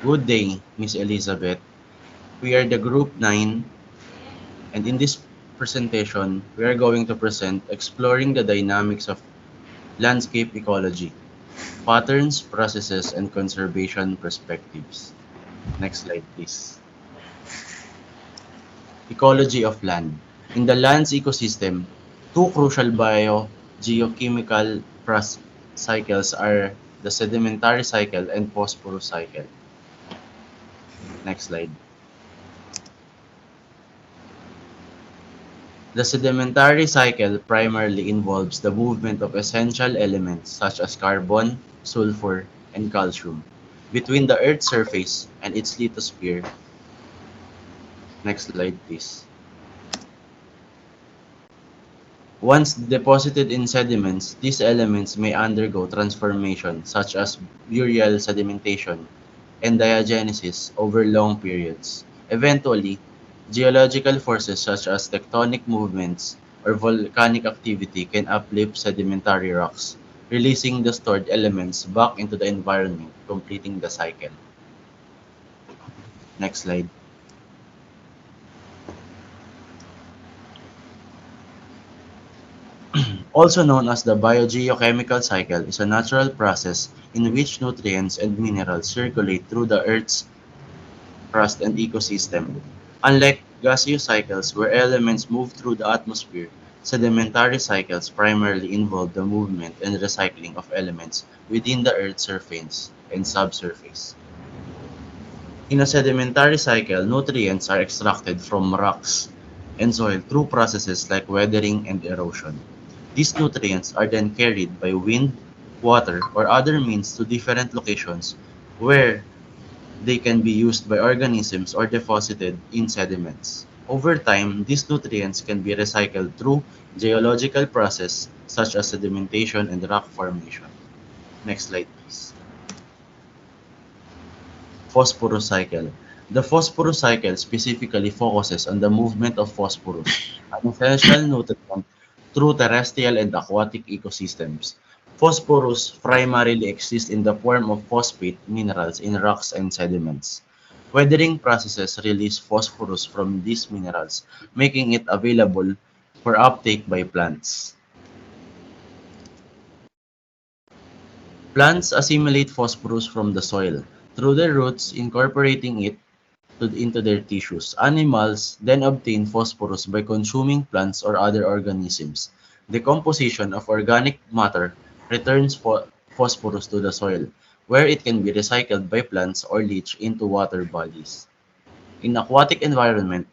Good day, Miss Elizabeth. We are the Group 9, and in this presentation, we are going to present Exploring the Dynamics of Landscape Ecology, Patterns, Processes, and Conservation Perspectives. Next slide, please. Ecology of land. In the land's ecosystem, two crucial biogeochemical cycles are the sedimentary cycle and phosphorus cycle. Next slide. The sedimentary cycle primarily involves the movement of essential elements such as carbon, sulfur, and calcium between the Earth's surface and its lithosphere. Next slide, please. Once deposited in sediments, these elements may undergo transformation such as burial sedimentation and diagenesis over long periods. Eventually, geological forces such as tectonic movements or volcanic activity can uplift sedimentary rocks, releasing the stored elements back into the environment, completing the cycle. Next slide. Also known as the biogeochemical cycle, is a natural process in which nutrients and minerals circulate through the Earth's crust and ecosystem. Unlike gaseous cycles where elements move through the atmosphere, sedimentary cycles primarily involve the movement and recycling of elements within the Earth's surface and subsurface. In a sedimentary cycle, nutrients are extracted from rocks and soil through processes like weathering and erosion. These nutrients are then carried by wind, water, or other means to different locations where they can be used by organisms or deposited in sediments. Over time, these nutrients can be recycled through geological processes such as sedimentation and rock formation. Next slide, please. Phosphorus cycle. The phosphorus cycle specifically focuses on the movement of phosphorus, an essential nutrient through terrestrial and aquatic ecosystems. Phosphorus primarily exists in the form of phosphate minerals in rocks and sediments. Weathering processes release phosphorus from these minerals, making it available for uptake by plants. Plants assimilate phosphorus from the soil through their roots, incorporating it into their tissues. Animals then obtain phosphorus by consuming plants or other organisms. Decomposition of organic matter returns phosphorus to the soil, where it can be recycled by plants or leached into water bodies. In aquatic environment,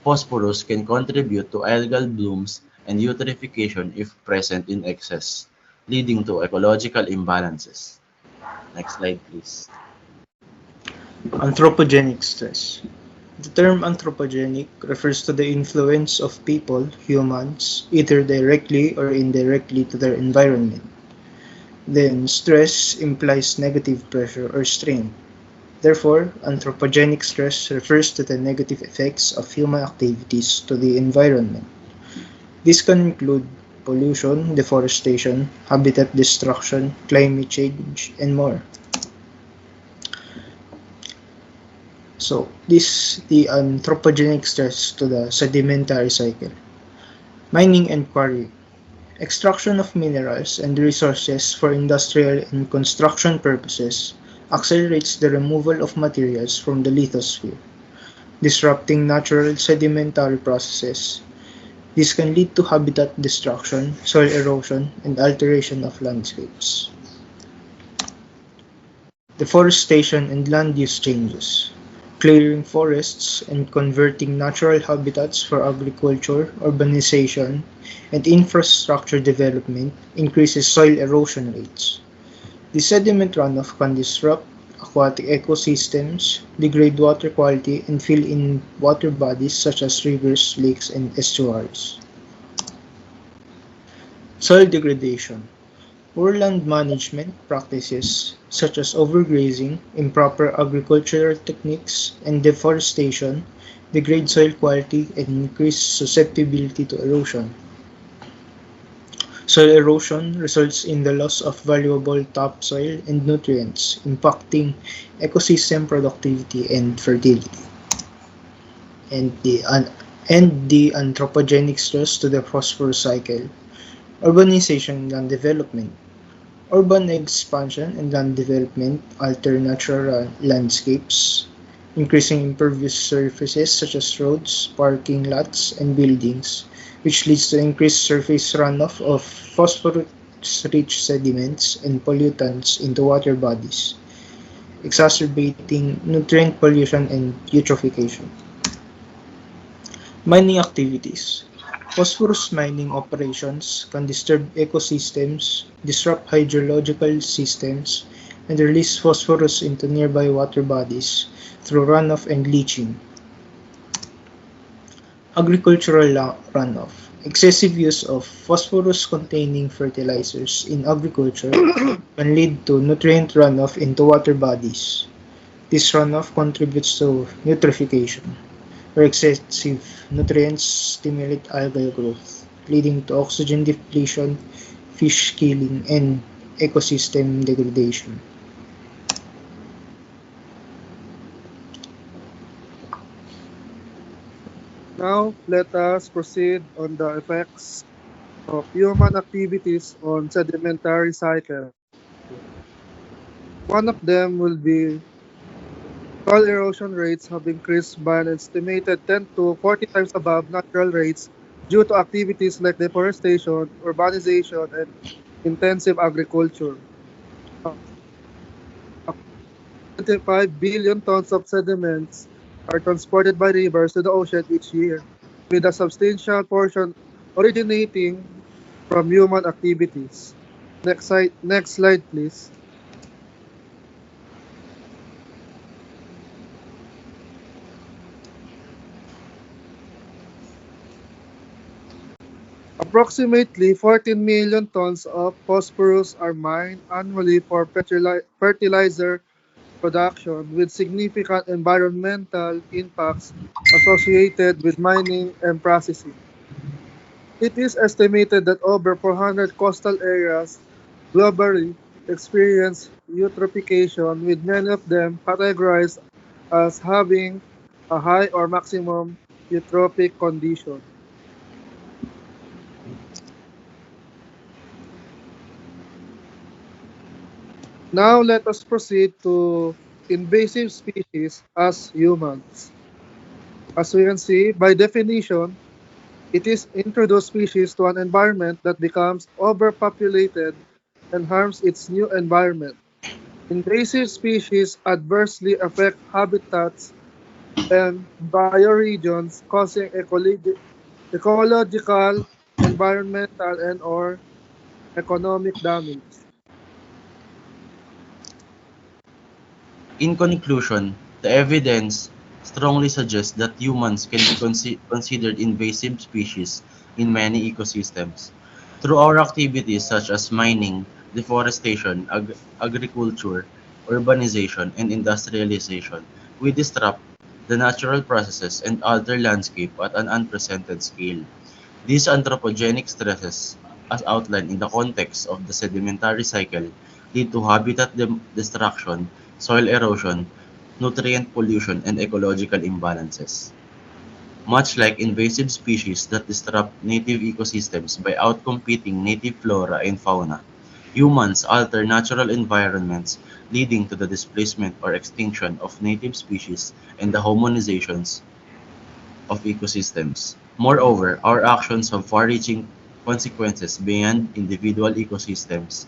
phosphorus can contribute to algal blooms and eutrophication if present in excess, leading to ecological imbalances. Next slide, please. Anthropogenic stress. The term anthropogenic refers to the influence of people, humans, either directly or indirectly to their environment. Then, stress implies negative pressure or strain. Therefore, anthropogenic stress refers to the negative effects of human activities to the environment. This can include pollution, deforestation, habitat destruction, climate change, and more. So, this the anthropogenic stress to the sedimentary cycle. Mining and quarrying. Extraction of minerals and resources for industrial and construction purposes accelerates the removal of materials from the lithosphere, disrupting natural sedimentary processes. This can lead to habitat destruction, soil erosion, and alteration of landscapes. Deforestation and land use changes. Clearing forests and converting natural habitats for agriculture, urbanization, and infrastructure development increases soil erosion rates. The sediment runoff can disrupt aquatic ecosystems, degrade water quality, and fill in water bodies such as rivers, lakes, and estuaries. Soil degradation. Poor land management practices such as overgrazing, improper agricultural techniques, and deforestation degrade soil quality and increase susceptibility to erosion. Soil erosion results in the loss of valuable topsoil and nutrients, impacting ecosystem productivity and fertility. And the anthropogenic stress to the phosphorus cycle. Urbanization and land development. Urban expansion and land development alter natural landscapes, increasing impervious surfaces such as roads, parking lots, and buildings, which leads to increased surface runoff of phosphorus-rich sediments and pollutants into water bodies, exacerbating nutrient pollution and eutrophication. Mining activities. Phosphorus mining operations can disturb ecosystems, disrupt hydrological systems, and release phosphorus into nearby water bodies through runoff and leaching. Agricultural runoff. Excessive use of phosphorus-containing fertilizers in agriculture can lead to nutrient runoff into water bodies. This runoff contributes to eutrophication, where excessive nutrients stimulate algal growth, leading to oxygen depletion, fish killing, and ecosystem degradation. Now, let us proceed on the effects of human activities on sedimentary cycle. One of them will be soil erosion rates have increased by an estimated 10 to 40 times above natural rates due to activities like deforestation, urbanization, and intensive agriculture. 25 billion tons of sediments are transported by rivers to the ocean each year, with a substantial portion originating from human activities. Next slide, please. Approximately 14 million tons of phosphorus are mined annually for fertilizer production, with significant environmental impacts associated with mining and processing. It is estimated that over 400 coastal areas globally experience eutrophication, with many of them categorized as having a high or maximum eutrophic condition. Now let us proceed to invasive species as humans. As we can see, by definition, it is introduced species to an environment that becomes overpopulated and harms its new environment. Invasive species adversely affect habitats and bioregions, causing ecological, environmental, and/or economic damage. In conclusion, the evidence strongly suggests that humans can be considered invasive species in many ecosystems. Through our activities such as mining, deforestation, agriculture, urbanization, and industrialization, we disrupt the natural processes and alter landscape at an unprecedented scale. These anthropogenic stresses, as outlined in the context of the sedimentary cycle, lead to habitat destruction, soil erosion, nutrient pollution, and ecological imbalances. Much like invasive species that disrupt native ecosystems by outcompeting native flora and fauna, humans alter natural environments, leading to the displacement or extinction of native species and the homogenizations of ecosystems. Moreover, our actions have far-reaching consequences beyond individual ecosystems,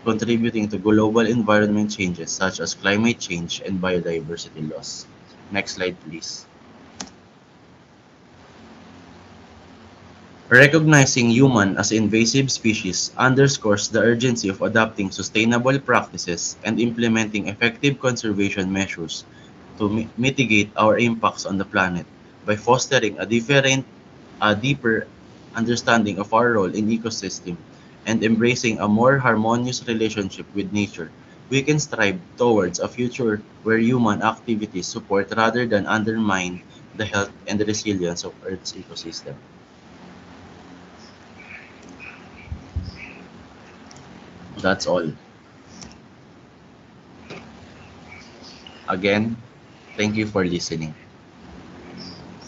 contributing to global environment changes such as climate change and biodiversity loss. Next slide, please. Recognizing human as invasive species underscores the urgency of adopting sustainable practices and implementing effective conservation measures to mitigate our impacts on the planet by fostering a deeper understanding of our role in ecosystem and embracing a more harmonious relationship with nature. We can strive towards a future where human activities support rather than undermine the health and resilience of Earth's ecosystem. That's all. Again, thank you for listening.